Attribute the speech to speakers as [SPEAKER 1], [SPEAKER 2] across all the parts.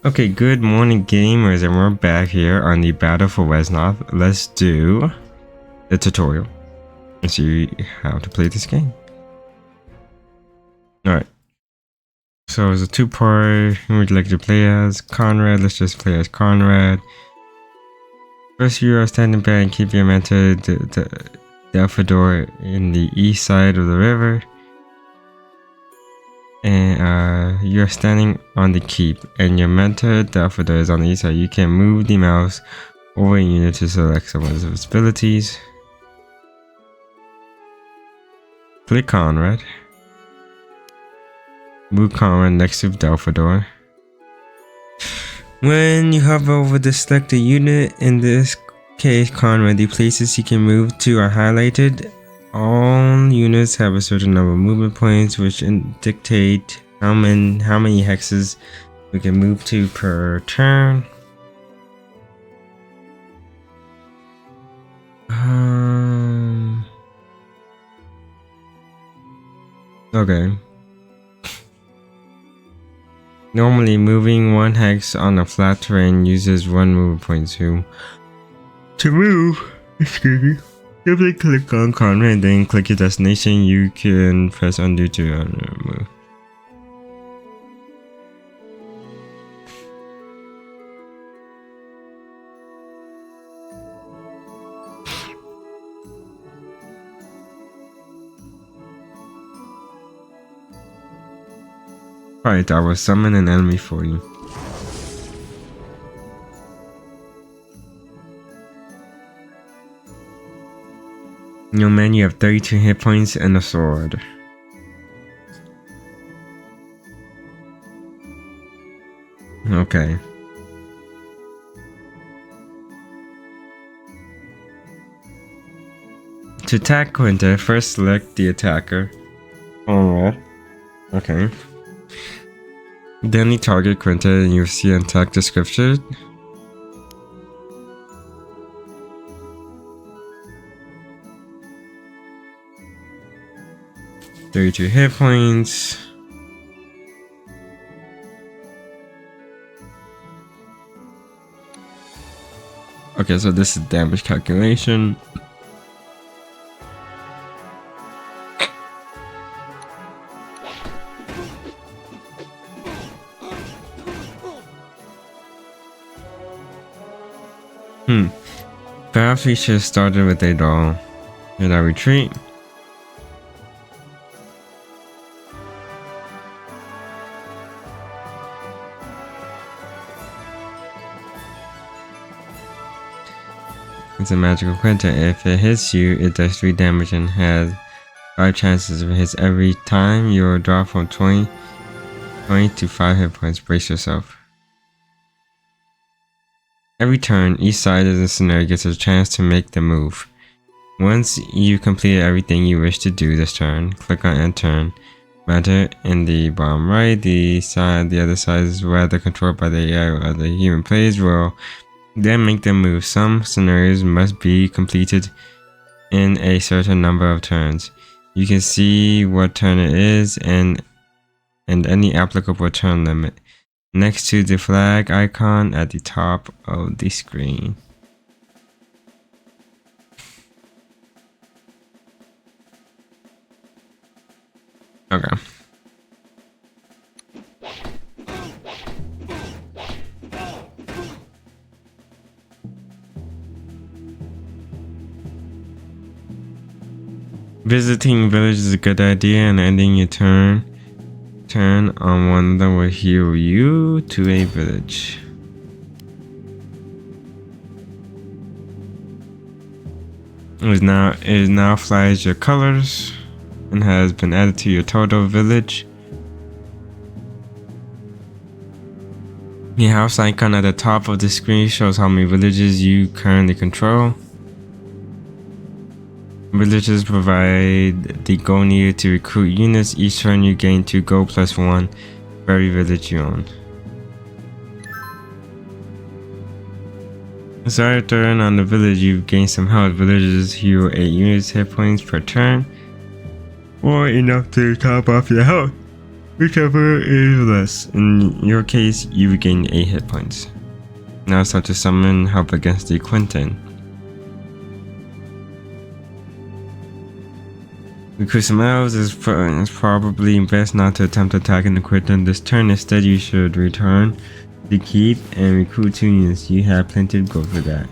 [SPEAKER 1] Okay, good morning gamers, and we're back here on the Battle for Wesnoth. Let's do the tutorial and see how to play this game. Alright, so it's a two-part. Who would you like to play as? Conrad. Let's just play as Conrad. First, you are standing back and keep your mentor the Delphador in the east side of the river. And you're standing on the keep, and your mentor Delphador is on the east side. You can move the mouse over a unit to select some of its abilities. Click Conrad. Move Conrad next to Delphador. When you hover over the selected unit, in this case Conrad, the places he can move to are highlighted. All units have a certain number of movement points, which dictate how many hexes we can move to per turn. Okay. Normally, moving one hex on a flat terrain uses one movement point to move. Excuse me. Simply click on Conrad and then click your destination. You can press undo to move. Alright, I will summon an enemy for you. In your man, you have 32 hit points and a sword. Okay. To attack Quinta, first select the attacker. Alright. Okay. Then you target Quinta and you'll see an attack description. "32 hit points. Okay, so this is damage calculation. Perhaps we should have started with a doll. Did I retreat? It's a magical Quinta. If it hits you, it does 3 damage and has 5 chances. If it hits every time, you'll drop from 20 to 5 hit points. Brace yourself. Every turn, each side of the scenario gets a chance to make the move. Once you complete everything you wish to do this turn, click on End Turn. Matter in the bottom right. The other side is whether controlled by the AI or the human players will then make the move. Some scenarios must be completed in a certain number of turns. You can see what turn it is and any applicable turn limit next to the flag icon at the top of the screen. Okay. Visiting village is a good idea, and ending your turn on one of them will heal you to a village. It now flies your colors and has been added to your total village. The house icon at the top of the screen shows how many villages you currently control. Villages provide the gold needed to recruit units. Each turn you gain 2 gold plus 1 for every village you own. Start a turn on the village, you gain some health. Villagers heal 8 units hit points per turn, or enough to top off your health. Whichever is less. In your case, you regain 8 hit points. Now start to summon help against the Quinton. Recruit some elves. It's probably best not to attempt attacking the Quinton this turn. Instead, you should return the keep and recruit 2 units. You have plenty of gold for that.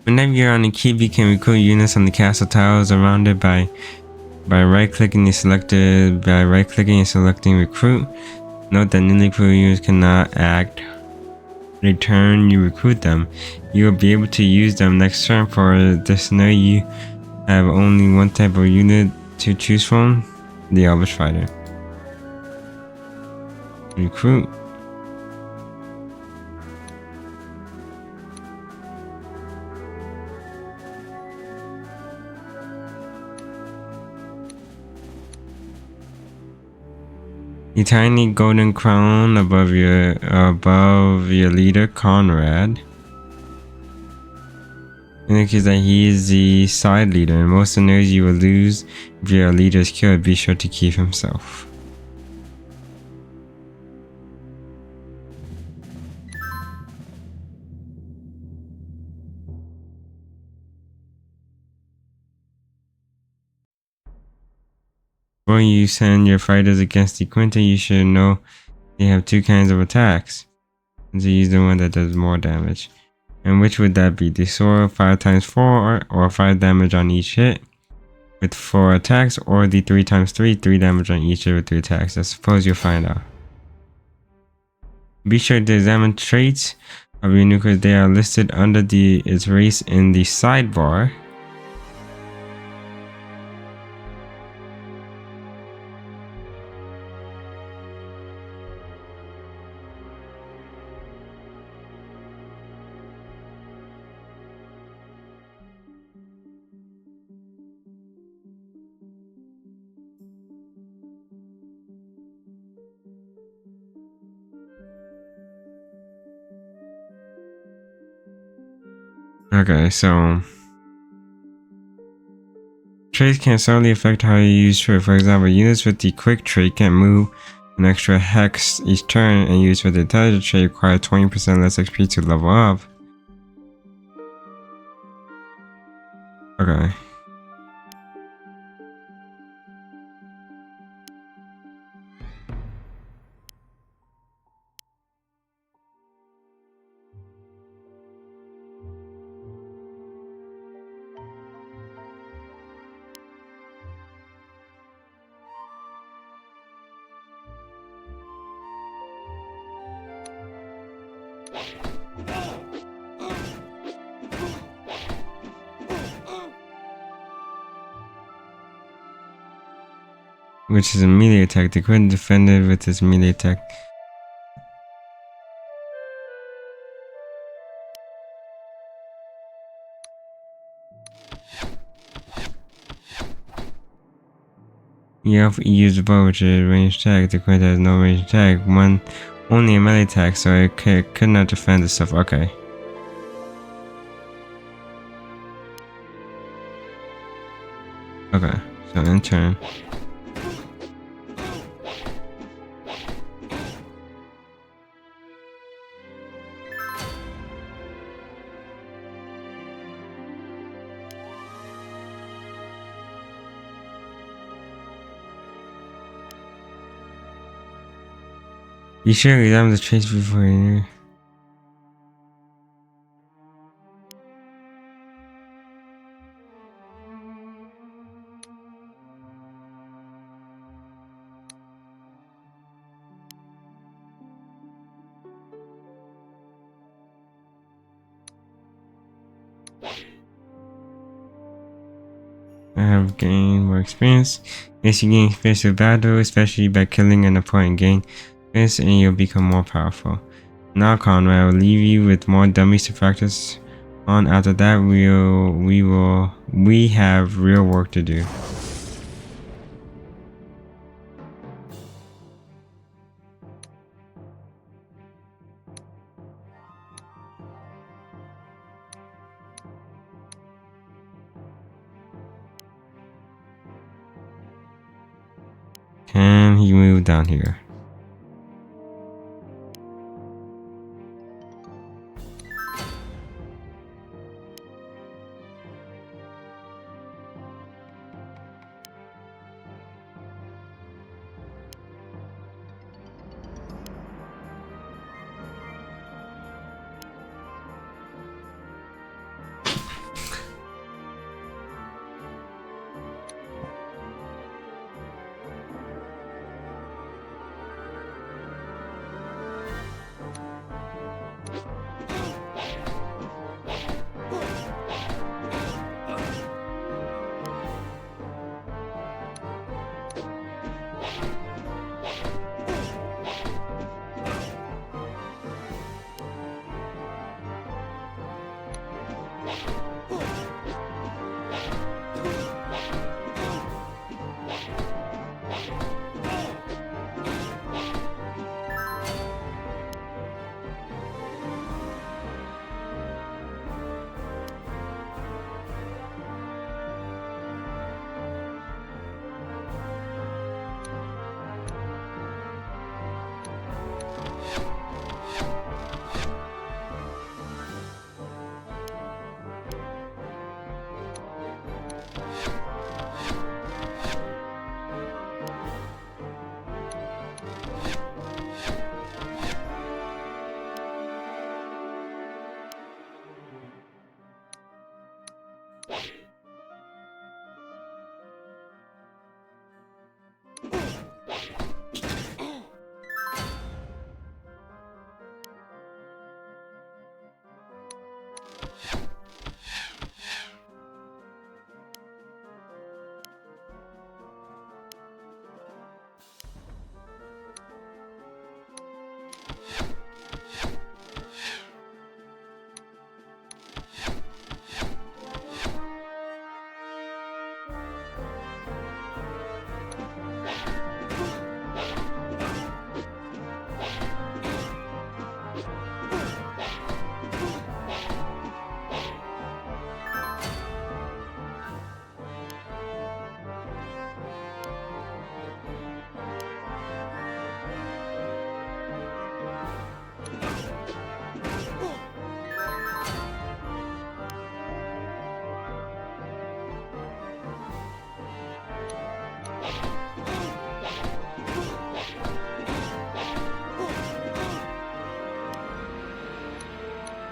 [SPEAKER 1] Whenever you're on a keep, you can recruit units on the castle tiles around it by right-clicking and selecting recruit. Note that newly recruited units cannot act the turn you recruit them. You will be able to use them next turn. For this scenario, you have only one type of unit to choose from: the Elvish Fighter. Recruit. The tiny golden crown above your leader, Conrad, indicates that he is the side leader. In most scenarios, you will lose if your leader is killed. Be sure to keep himself. Before you send your fighters against the Quinton, you should know they have 2 kinds of attacks. And to use the one that does more damage. And which would that be? The sword 5x4 or 5 damage on each hit with 4 attacks, or the 3x3, 3 damage on each hit with 3 attacks. I suppose you'll find out. Be sure to examine traits of your nucleus. They are listed under its race in the sidebar. Okay, so traits can solely affect how you use trait. For example, units with the quick trait can move an extra hex each turn, and units with the intelligent trait require 20% less XP to level up. Okay. Which is a melee attack. The Quinton defended with his melee attack. You have used the bow, which is a ranged attack. The Quinton has no ranged attack. Only a melee attack, so it could not defend itself. Okay. Okay, so in turn. Be sure to examine the traits before you. I have gained more experience. Yes, you gain experience with battle, especially by killing an opponent. Gain experience and you'll become more powerful. Now, Conrad, I will leave you with more dummies to practice on. After that, we have real work to do. Can he move down here?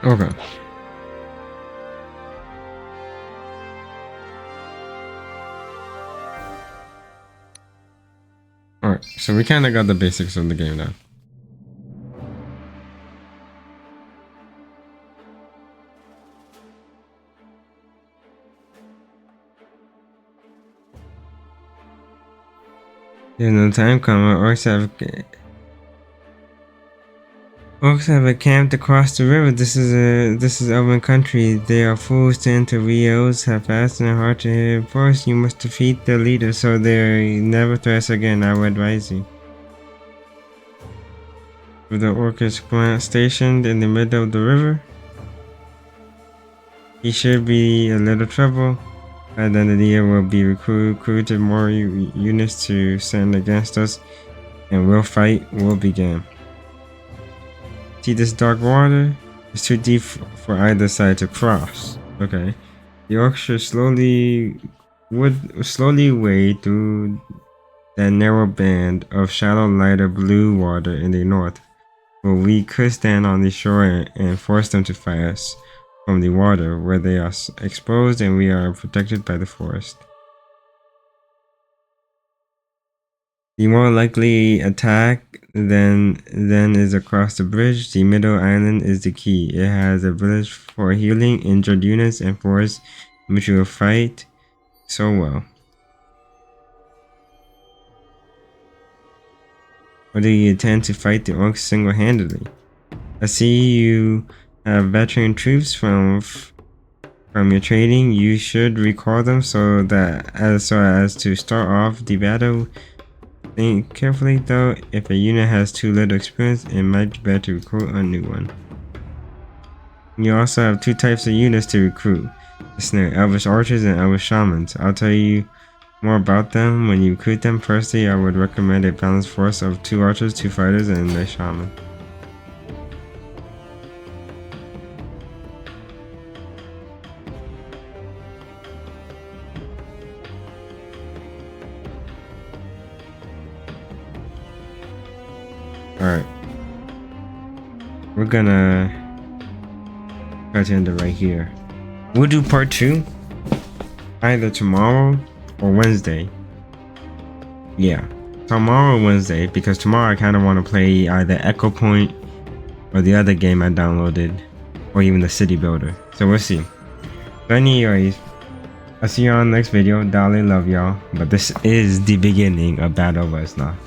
[SPEAKER 1] Okay. Alright, so we kind of got the basics of the game now. There's no time coming. Orcs have encamped across the river. This is open country. They are fools to enter. We elves have fast and hard to hit. First, you must defeat the leader so they never threats again. I would advise you. With the orcish plant stationed in the middle of the river, he should be a little trouble. By the end of the year, we'll be recruited more units to send against us, and will begin. See this dark water? It's too deep for either side to cross. Okay. The orcs should slowly wade through that narrow band of shallow lighter blue water in the north. But we could stand on the shore and force them to fight us from the water where they are exposed and we are protected by the forest. The more likely attack then is across the bridge. The middle island is the key. It has a village for healing injured units and force which will fight so well. Or do you intend to fight the orcs single-handedly? I see you have veteran troops from From your trading, you should recall them so as to start off the battle. Think carefully though, if a unit has too little experience, it might be better to recruit a new one. You also have 2 types of units to recruit. Elvish Archers and Elvish Shamans. I'll tell you more about them when you recruit them. Personally, I would recommend a balanced force of 2 Archers, 2 Fighters, and a Shaman. Alright. We're gonna try to end it right here. We'll do part 2 either tomorrow or Wednesday. Yeah, tomorrow or Wednesday, because tomorrow I kind of want to play either Echo Point or the other game I downloaded, or even the City Builder. So we'll see. But anyways, I'll see you on the next video. Darling, love y'all. But this is the beginning of Battle of Wesnoth.